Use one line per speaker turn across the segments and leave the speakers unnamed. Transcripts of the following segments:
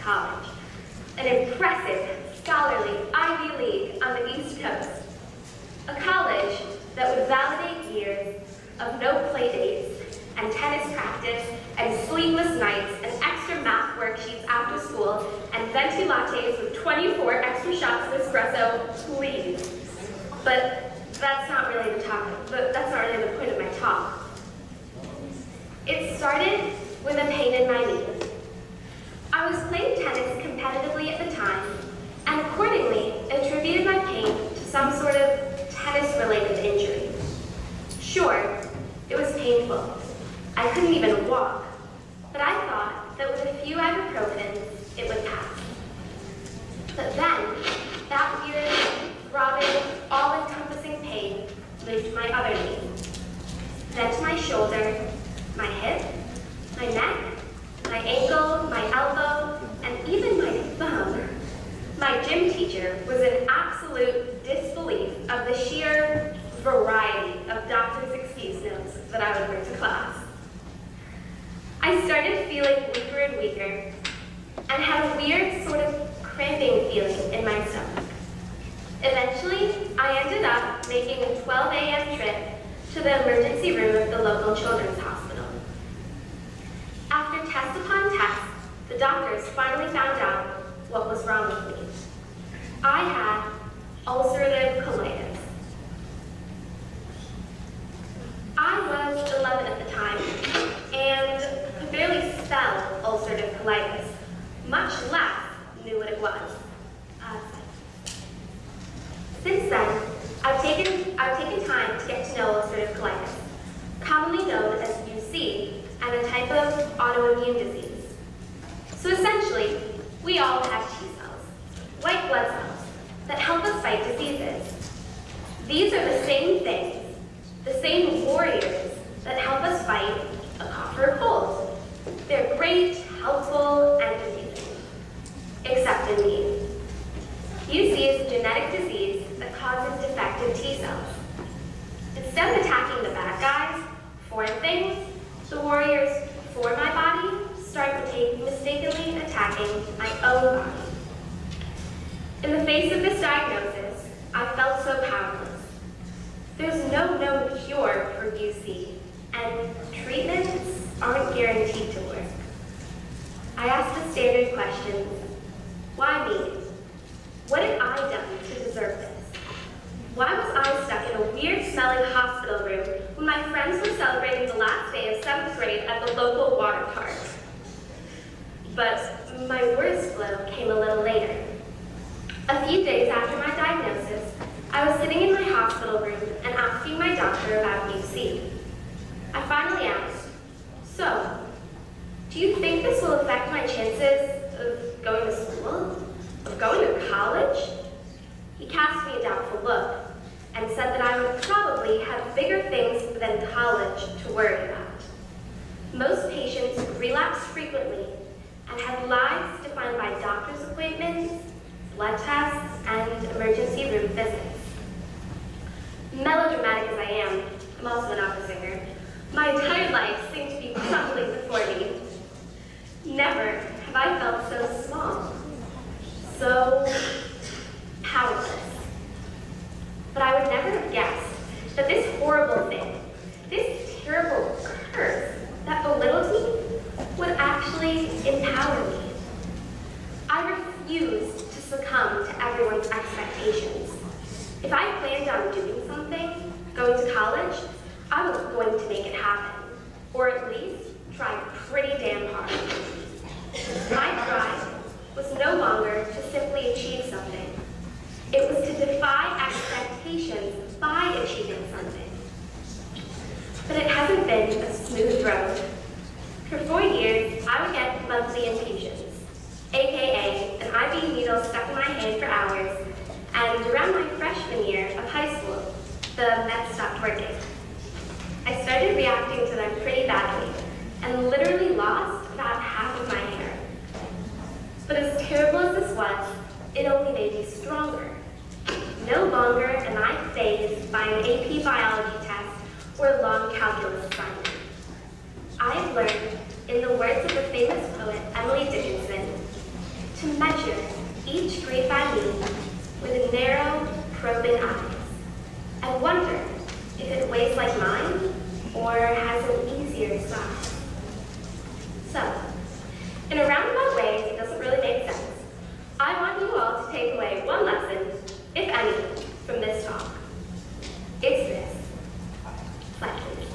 College, an impressive, scholarly Ivy League on the East Coast. A college that would validate years of no play dates and tennis practice and sleepless nights and extra math worksheets after school and venti lattes with 24 extra shots of espresso, please. But that's not really the point of my talk. It started with a pain in my knee. I was playing tennis competitively at the time, and accordingly attributed my pain to some sort of tennis-related injury. Sure, it was painful. I couldn't even walk, but I thought that with a few ibuprofen, it would pass. But then, that weird, throbbing, all-encompassing pain moved to my other knee, then to my shoulder, my hip, my neck, my ankle, my elbow, and even my thumb. My gym teacher was in absolute disbelief of the sheer variety of doctor's excuse notes that I would bring to class. I started feeling weaker and weaker, and had a weird sort of cramping feeling in my stomach. Eventually, I ended up making a 12 a.m. trip to the emergency room of the local children's hospital. After test upon test, the doctors finally found out what was wrong with me. I had ulcerative colitis. I was 11 at the time and could barely spell ulcerative colitis, much less knew what it was. Since then, I've taken time to get to know ulcerative colitis, commonly known as UC, and a type of autoimmune disease. So essentially, we all have T cells, white blood cells, that help us fight diseases. These are the same things, the same warriors that help us fight a cough or a cold. They're great, helpful, and confusing, except in me. UC is a genetic disease that causes defective T cells. Instead of attacking the bad guys, foreign things, the warriors for my body start mistakenly attacking my own body. In the face of this diagnosis, I felt so powerless. There's no known cure for UC, and treatments aren't guaranteed to work. I asked the standard questions: why me? What had I done to deserve this? Why was I stuck in a weird-smelling hospital room when my friends were celebrating the last day of 7th grade at the local water park? But my worst blow came a little later. A few days after my diagnosis, I was sitting in my hospital room and asking my doctor about UC. I finally asked, "So, do you think this will affect my chances of going to school? Of going to college?" He cast me a doubtful look and said that I would probably have bigger things than college to worry about. Most patients relapse frequently and have lives defined by doctor's appointments, blood tests, and emergency room visits. Melodramatic as I am, I'm also an opera singer. My entire life seemed to be crumbling before me. Never have I felt so small, so powerless. But I would never have guessed that this horrible thing, this terrible curse that belittled me, would actually empower me. I refused to succumb to everyone's expectations. If I planned on doing something, going to college, I was going to make it happen, or at least try pretty damn hard. My drive was no longer to simply achieve something. It was to defy expectations by achieving something. But it hasn't been a smooth road. For 4 years, I would get monthly infusions, aka an IV needle stuck in my hand for hours, and around my freshman year of high school, the meds stopped working. I started reacting to them pretty badly, and literally lost about half of my hair. But as terrible as this was, it only made me stronger. No longer am I fazed by an AP biology test or a long calculus assignment. I have learned, in the words of the famous poet Emily Dickinson, to measure each grief I meet with narrow, probing eyes, and wonder if it weighs like mine or has an easier size. So, in a roundabout way that doesn't really make sense, I want you all to take away one lesson, if any, from this talk. It's this. Slide, please.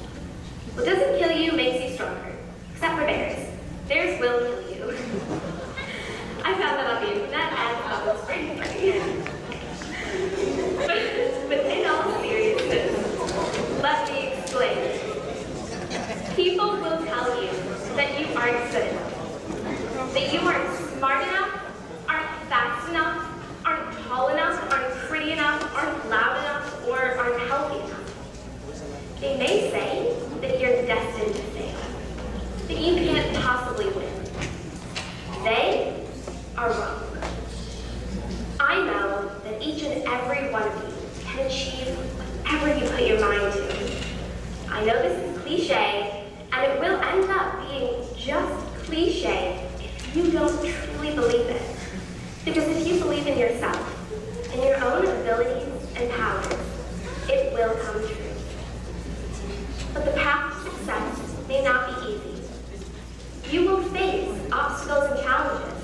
What doesn't kill you makes you stronger, except for bears. Bears will kill you. I found that on the internet and public spring party. But in all seriousness, let me explain. People will tell you that you aren't good enough, that you aren't smart enough, aren't fast enough, aren't tall enough, aren't pretty enough, aren't loud enough, or aren't healthy enough. They may say that you're destined to fail, that you can't possibly win. They are wrong. I know that each and every one of you can achieve whatever you put your mind to. I know this is cliche, and it will end up being just cliche if you don't truly believe it. Because if you believe in yourself, in your own abilities and powers, it will come true. But the path to success may not be easy. You will face obstacles and challenges.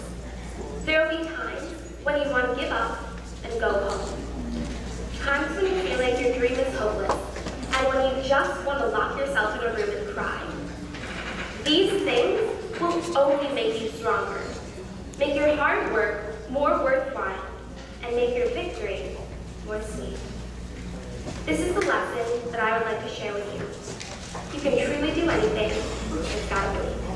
There will be times when you want to give up and go home. Times when you feel like your dream is hopeless, and when you just want to lock yourself in a room and cry. These things will only make you stronger, make your hard work more worthwhile, and make your victory more sweet. This is the lesson that I would like to share with you. You can truly do anything, just gotta believe.